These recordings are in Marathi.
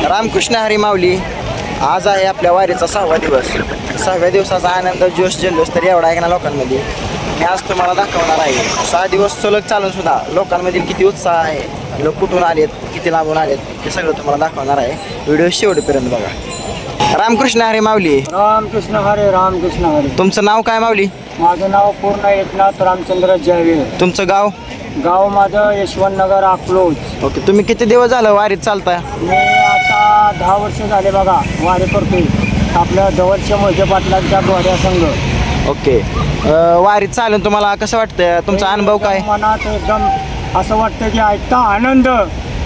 रामकृष्ण हरी माऊली. आज आहे आपल्या वारीचा 6वा दिवस. 6व्या दिवसाचा आनंद, जोश, जल्लोष तर एवढा आहे ना लोकांमध्ये. मी आज तुम्हाला दाखवणार आहे 6 दिवस सलग चालून सुद्धा लोकांमधील किती उत्साह आहे, लोक कुठून आलेत, किती लांबून आलेत, ते सगळं तुम्हाला दाखवणार आहे. व्हिडिओ शेवटपर्यंत बघा. रामकृष्ण हरी माऊली. रामकृष्ण हरे, रामकृष्ण हरे. तुमचं नाव काय माऊली? माझं नाव पूर्ण एकनाथ रामचंद्र जयवीर. तुमचं गाव? गाव माझं यशवंतनगर अकलोज. ओके. तुम्ही किती दिवस झालं वारीत चालताय? मी आता 10 वर्ष झाले बघा वारी करतोय आपल्या जवळच्या मोठे पाटलांच्या गोड्या संघ. ओके. वारीत चालून तुम्हाला कसं वाटतंय? तुमचा अनुभव काय? मनात एकदम असं वाटतं की ऐकता आनंद,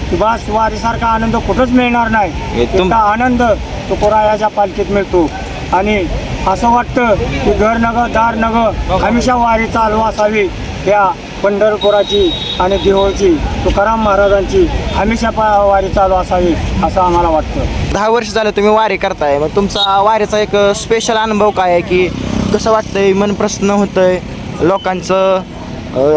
की बस वारीसारखा आनंद कुठंच मिळणार नाही. इतका आनंद तुकोरायाच्या पालखीत मिळतो. आणि असं वाटतं की घर नग दार नग हमेशा वारी चालू असावी. त्या पंढरपुराची आणि देहूची तुकाराम महाराजांची हमेशा वारी चालू असावी असं आम्हाला वाटतं. 10 वर्ष झालं तुम्ही वारी करताय, मग तुमचा वारीचा एक स्पेशल अनुभव काय आहे? की कसं वाटतंय, मन प्रसन्न होतंय, लोकांचं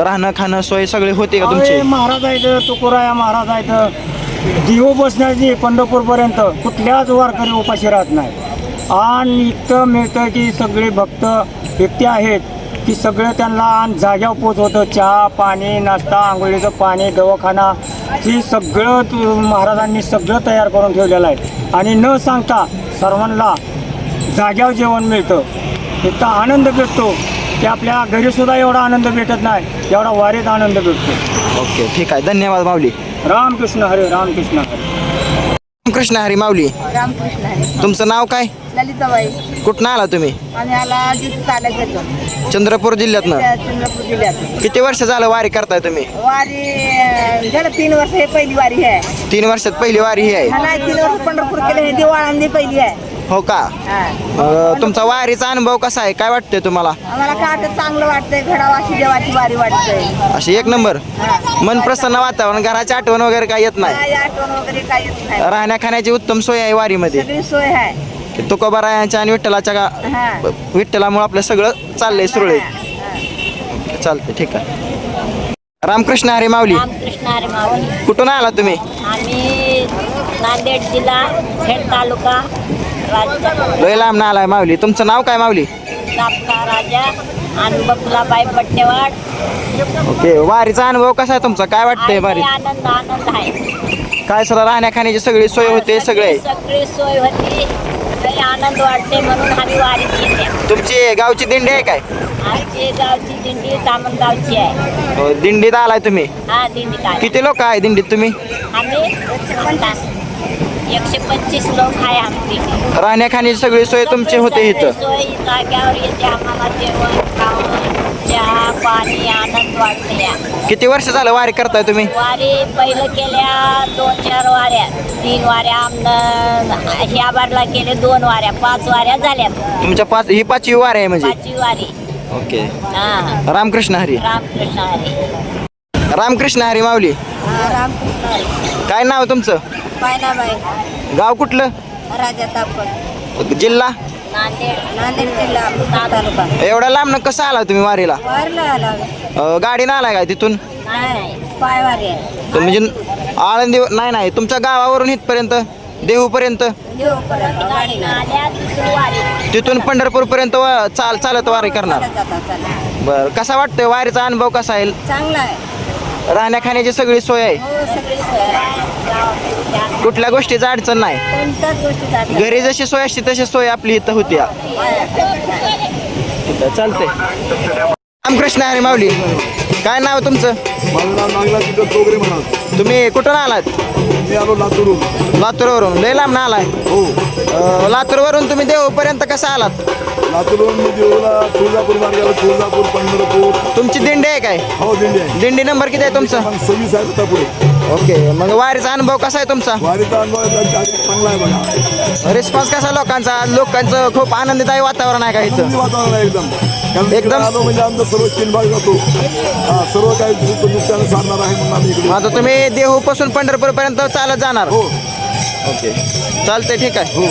राहणं खाणं सोय सगळे होते का तुमचे? महाराज आहेत, तुकोराया महाराज आहेत. देहू बसण्याची पंढरपूरपर्यंत कुठल्याच वारकरी उपाशी राहत नाही. आणि इतकं मिळतं की सगळे भक्त व्यक्ती आहेत की सगळं त्यांना जाग्यावर पोचवतं. चहा पाणी, नाश्ता, आंघोळीचं पाणी, दवाखाना ही सगळं महाराजांनी सगळं तयार करून ठेवलेलं आहे. आणि न सांगता सर्वांना जाग्यावर जेवण मिळतं. इतका आनंद भेटतो की आपल्या घरीसुद्धा एवढा आनंद भेटत नाही एवढा वारीत आनंद भेटतो. ओके, ठीक आहे. धन्यवाद माऊली. रामकृष्ण हरे, रामकृष्ण हरे. रामकृष्ण हरी माऊली. रामकृष्ण हरी. तुमचं नाव काय? ललिताबाई. कुठनं आला तुम्ही? आम्ही आला जिथे चालत येतो चंद्रपूर जिल्ह्यातनं. चंद्रपूर जिल्ह्यात. किती वर्ष झालं वारी करताय तुम्ही? वारी झालं 3 वर्ष. हे पहिली वारी आहे. 3 वर्षात पहिली वारी ही आहे? नाही, 3 वर्ष पंढरपूर केलं. हे दिवाळांनी पहिली आहे. हो का? हा. तुमचा वारीचा अनुभव कसा आहे? काय वाटतंय तुम्हाला? आम्हाला का चांगलं वाटतंय. घडावाशी देवाची वारी वाटतंय. अशी एक नंबर. हा. मन प्रसन्न वातावरण, घराची आठवण वगैरे काय येत नाही? काय आठवण वगैरे काय येत नाही. राहण्या खाण्याची उत्तम सोय आहे वारीमध्ये. सगळी सोय आहे. तुकोबारायांच्या आणि विठ्ठलाच्या हा. विठ्ठलामुळे आपलं सगळं चाललंय सुरळीत. हा. चालतंय, ठीक आहे. रामकृष्ण हरी माऊली. रामकृष्ण हरी माऊली. कुठून आला तुम्ही? आम्ही नांदेड जिल्हा, खेड तालुका, राज्य लय लांब ना आलाय माऊली. तुमचं नाव काय माऊली? सापका राजा आणि बकुलाबाई पट्टेवाड. ओके. वारीचा अनुभव कसा आहे तुमचा? काय वाटतंय वारीत? आनंद आनंद आहे. काय सर राहण्या खाण्याची सगळी सोय होते? सगळे सगळी सोय होती. लई आनंद वाटते म्हणून आम्ही वारीत येते. तुमची गावची दिंडी आहे काय? आमची गावची दिंडी तामणगावची आहे. दिंडीत आलाय तुम्ही? हा, दिंडीत आहे. किती लोक आहे दिंडीत तुम्ही? आम्ही 125 लोक आहे आमची. राहण्या खाण्याची सगळी सोय तुमची होते इथं? सोय जाग्यावर येते आम्हाला. जेवण खावण, चहा पाणी, आनंद वाटते. या किती वर्ष झालं वारी करताय तुम्ही? वारी पहिलं केल्या 2-4 वाऱ्या, 3 वाऱ्या. ह्या बारला केले 2 वाऱ्या, 5 वाऱ्या झाल्या. तुमच्या ही 5वी वारी आहे म्हणजे? 5वी वारी. ओके. हा. रामकृष्ण हरी. रामकृष्ण हरी. रामकृष्ण हरी माऊली. रामकृष्ण हरी. काय नाव तुमचं? पायनाबाई. गाव कुठलं? राजा तापड. जिल्हा? नांदेड जिल्हा, तालुका. एवढ्या लांब ना कसं आला तुम्ही वारीला? वारीला आला. गाडीनं आलाय काय तिथून? नाही, पायवारी आहे. तर म्हणजे आळंदी? नाही, तुमच्या गावावरून इथपर्यंत देहूपर्यंत? देऊपर्यंत गाडीनं आल्या तिथून वारी. तिथून पंढरपूर पर्यंत चालत वारी करणार? बरं. कसा वाटतोय वारीचा अनुभव कसा आहे? चांगला आहे. राहण्या खाण्याची सगळी सोय आहे? हो, सगळी सोय आहे. कुठल्या गोष्टीचं अडचण नाही? कोणत्याच गोष्टी घरी जशी सोय असते तशी सोय आपली इथं होती. चालतंय. रामकृष्ण हरी माऊली. काय नाव तुमचं? माझं नाव नागला तिथं तोगरे म्हणा. तुम्ही कुठून आलात? मी आलो लातूरून. लातूरवरून. लय लांब ना आलाय? हो. लातूरवरून तुम्ही देहूपर्यंत कसं आलात? लातूरून मी देऊला तुळजापूर मार्गाला, तुळजापूर, पंढरपूर. तुमची दिंडी आहे काय? हो, दिंडी आहे. दिंडी नंबर किती आहे तुमचा? 26 आहे आता पुढे. ओके. मग वारीचा अनुभव कसा आहे तुमचा? वारीचा अनुभव चांगला आहे बघा. रिस्पॉन्स कसा लोकांचा? लोकांचं खूप आनंददायी वातावरण आहे का इथं? आनंदी वातावरण आहे एकदम. कारण एकदम. इकडे आलो म्हणजे आमचा सर्व 3 भाग जातो. सर्व काही दुसऱ्याने साधणार आहे म्हणून आम्ही इकडे. आता तुम्ही देहूपासून पंढरपूरपर्यंत चालत जाणार? हो. ओके, चालतंय, ठीक आहे. हो.